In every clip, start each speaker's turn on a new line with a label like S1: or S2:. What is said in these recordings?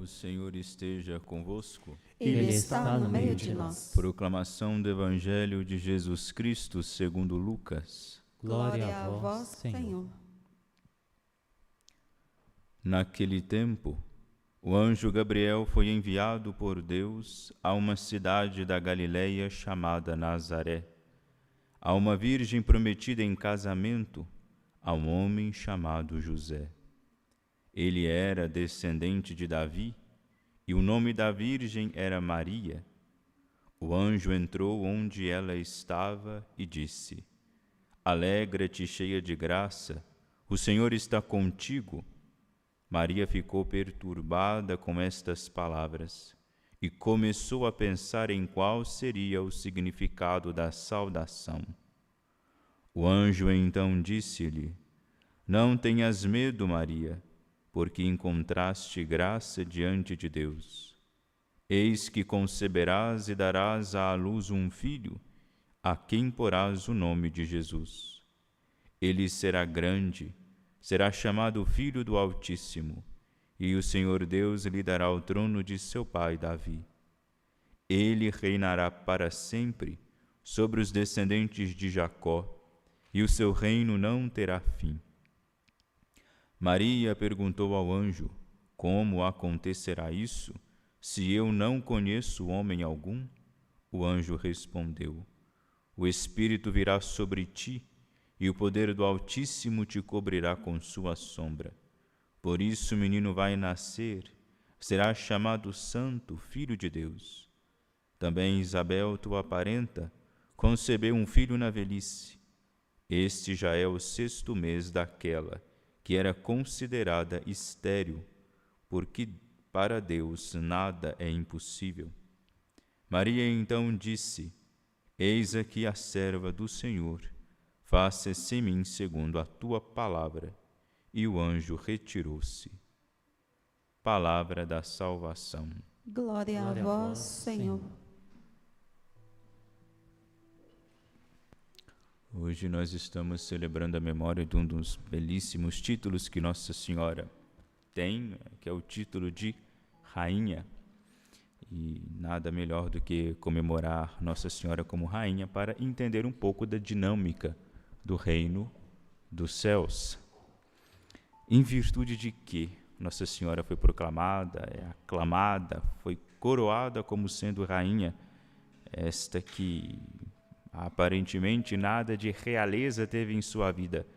S1: O Senhor esteja convosco.
S2: Ele está no meio de nós.
S1: Proclamação do Evangelho de Jesus Cristo segundo Lucas.
S2: Glória a vós, Senhor.
S1: Naquele tempo, o anjo Gabriel foi enviado por Deus a uma cidade da Galileia chamada Nazaré, a uma virgem prometida em casamento a um homem chamado José. Ele era descendente de Davi, e o nome da virgem era Maria. O anjo entrou onde ela estava e disse: Alegra-te, cheia de graça, o Senhor está contigo. Maria ficou perturbada com estas palavras e começou a pensar em qual seria o significado da saudação. O anjo então disse-lhe: Não tenhas medo, Maria, porque encontraste graça diante de Deus. Eis que conceberás e darás à luz um filho, a quem porás o nome de Jesus. Ele será grande, será chamado Filho do Altíssimo, e o Senhor Deus lhe dará o trono de seu pai Davi. Ele reinará para sempre sobre os descendentes de Jacó, e o seu reino não terá fim. Maria perguntou ao anjo: Como acontecerá isso, se eu não conheço homem algum? O anjo respondeu: O Espírito virá sobre ti, e o poder do Altíssimo te cobrirá com sua sombra. Por isso o menino vai nascer, será chamado Santo, Filho de Deus. Também Isabel, tua parenta, concebeu um filho na velhice. Este já é o 6º mês daquela que era considerada estéril, porque para Deus nada é impossível. Maria então disse: Eis aqui a serva do Senhor, faça-se em mim segundo a tua palavra. E o anjo retirou-se. Palavra da salvação.
S2: Glória a vós, Senhor.
S1: Hoje nós estamos celebrando a memória de um dos belíssimos títulos que Nossa Senhora tem, que é o título de Rainha. E nada melhor do que comemorar Nossa Senhora como Rainha para entender um pouco da dinâmica do reino dos céus. Em virtude de que Nossa Senhora foi proclamada, aclamada, foi coroada como sendo Rainha, esta que aparentemente nada de realeza teve em sua vida,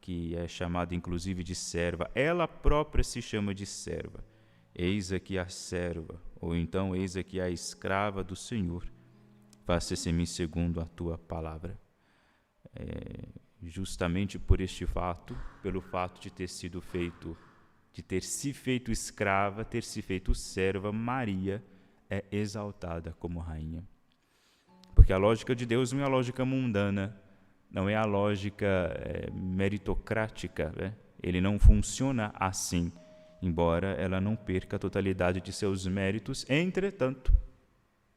S1: que é chamada inclusive de serva. Ela própria se chama de serva. Eis aqui a serva, ou então eis aqui a escrava do Senhor, faça-se em mim segundo a tua palavra. Justamente por este fato, pelo fato de ter se feito escrava, ter se feito serva, Maria é exaltada como rainha. Porque a lógica de Deus não é a lógica mundana, não é a lógica meritocrática, né? Ele não funciona assim, embora ela não perca a totalidade de seus méritos. Entretanto,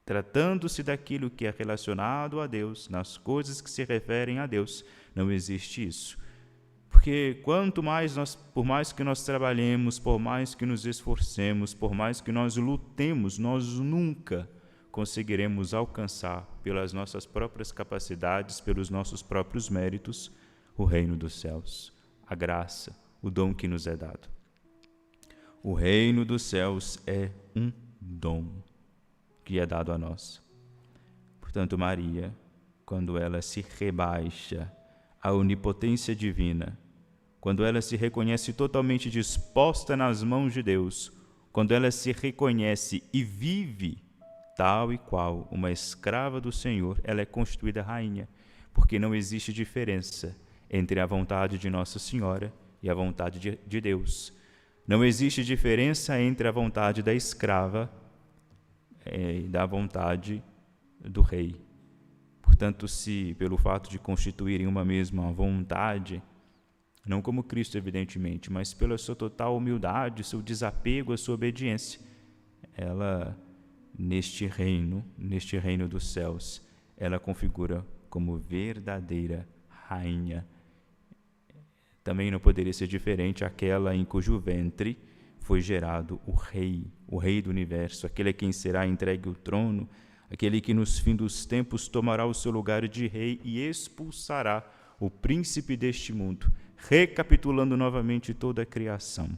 S1: tratando-se daquilo que é relacionado a Deus, nas coisas que se referem a Deus, não existe isso. Porque por mais que nós trabalhemos, por mais que nos esforcemos, por mais que nós lutemos, nós nunca conseguiremos alcançar, pelas nossas próprias capacidades, pelos nossos próprios méritos, o reino dos céus, a graça, o dom que nos é dado. O reino dos céus é um dom que é dado a nós. Portanto, Maria, quando ela se rebaixa à onipotência divina, quando ela se reconhece totalmente disposta nas mãos de Deus, quando ela se reconhece e vive tal e qual uma escrava do Senhor, ela é constituída rainha, porque não existe diferença entre a vontade de Nossa Senhora e a vontade de Deus. Não existe diferença entre a vontade da escrava e da vontade do rei. Portanto, se pelo fato de constituírem uma mesma vontade, não como Cristo, evidentemente, mas pela sua total humildade, seu desapego, a sua obediência, ela, neste reino dos céus, ela configura como verdadeira rainha. Também não poderia ser diferente aquela em cujo ventre foi gerado o Rei do universo, aquele a quem será entregue o trono, aquele que nos fim dos tempos tomará o seu lugar de rei e expulsará o príncipe deste mundo, recapitulando novamente toda a criação.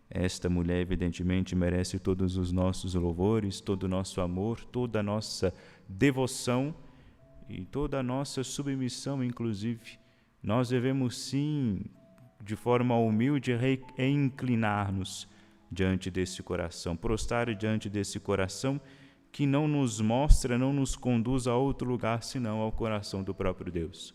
S1: Esta mulher, evidentemente, merece todos os nossos louvores, todo o nosso amor, toda a nossa devoção e toda a nossa submissão, inclusive. Nós devemos, sim, de forma humilde, inclinar-nos diante desse coração, prostrar diante desse coração que não nos mostra, não nos conduz a outro lugar senão ao coração do próprio Deus.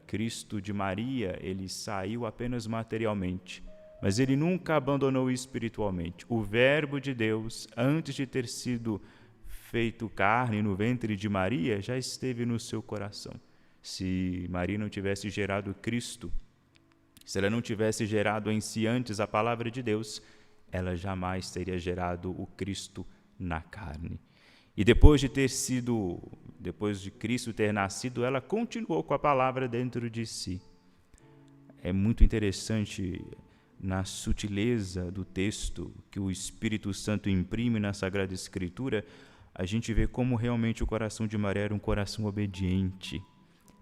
S1: Cristo de Maria, ele saiu apenas materialmente, mas ele nunca abandonou espiritualmente. O Verbo de Deus, antes de ter sido feito carne no ventre de Maria, já esteve no seu coração. Se Maria não tivesse gerado Cristo, se ela não tivesse gerado em si antes a palavra de Deus, ela jamais teria gerado o Cristo na carne. E depois de Cristo ter nascido, ela continuou com a palavra dentro de si. É muito interessante, na sutileza do texto que o Espírito Santo imprime na Sagrada Escritura, a gente vê como realmente o coração de Maria era um coração obediente.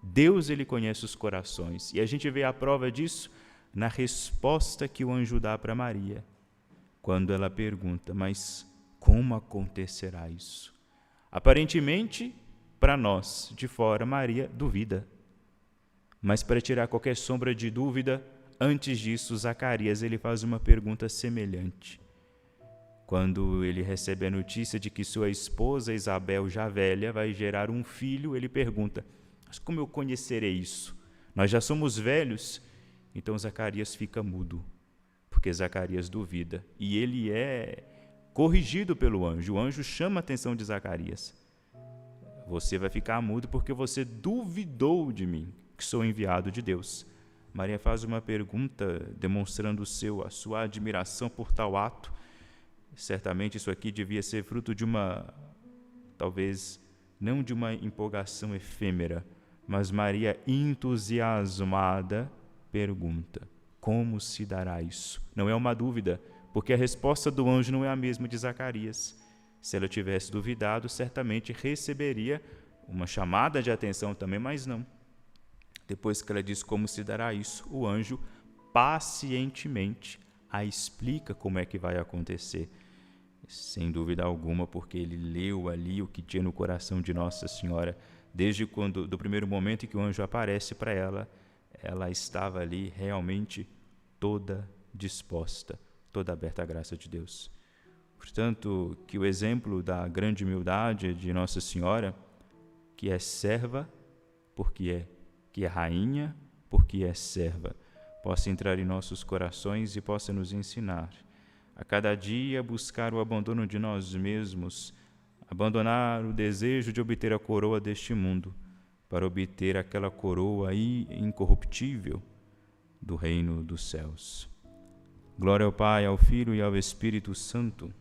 S1: Deus, ele conhece os corações, e a gente vê a prova disso na resposta que o anjo dá para Maria, quando ela pergunta: mas como acontecerá isso? Aparentemente, para nós, de fora, Maria duvida. Mas para tirar qualquer sombra de dúvida, antes disso, Zacarias ele faz uma pergunta semelhante. Quando ele recebe a notícia de que sua esposa Isabel, já velha, vai gerar um filho, ele pergunta: mas como eu conhecerei isso? Nós já somos velhos. Então Zacarias fica mudo, porque Zacarias duvida. E ele é corrigido pelo anjo. O anjo chama a atenção de Zacarias: você vai ficar mudo porque você duvidou de mim, que sou enviado de Deus. Maria faz uma pergunta demonstrando a sua admiração por tal ato. Certamente isso aqui devia ser fruto de talvez não de uma empolgação efêmera, mas Maria, entusiasmada, pergunta: como se dará isso? Não é uma dúvida, porque a resposta do anjo não é a mesma de Zacarias. Se ela tivesse duvidado, certamente receberia uma chamada de atenção também, mas não. Depois que ela diz como se dará isso, o anjo pacientemente a explica como é que vai acontecer. Sem dúvida alguma, porque ele leu ali o que tinha no coração de Nossa Senhora. Desde do primeiro momento em que o anjo aparece para ela, ela estava ali realmente toda disposta, toda aberta à graça de Deus. Portanto, que o exemplo da grande humildade de Nossa Senhora, que é serva que é rainha porque é serva, possa entrar em nossos corações e possa nos ensinar a cada dia buscar o abandono de nós mesmos, abandonar o desejo de obter a coroa deste mundo, para obter aquela coroa incorruptível do reino dos céus. Glória ao Pai, ao Filho e ao Espírito Santo,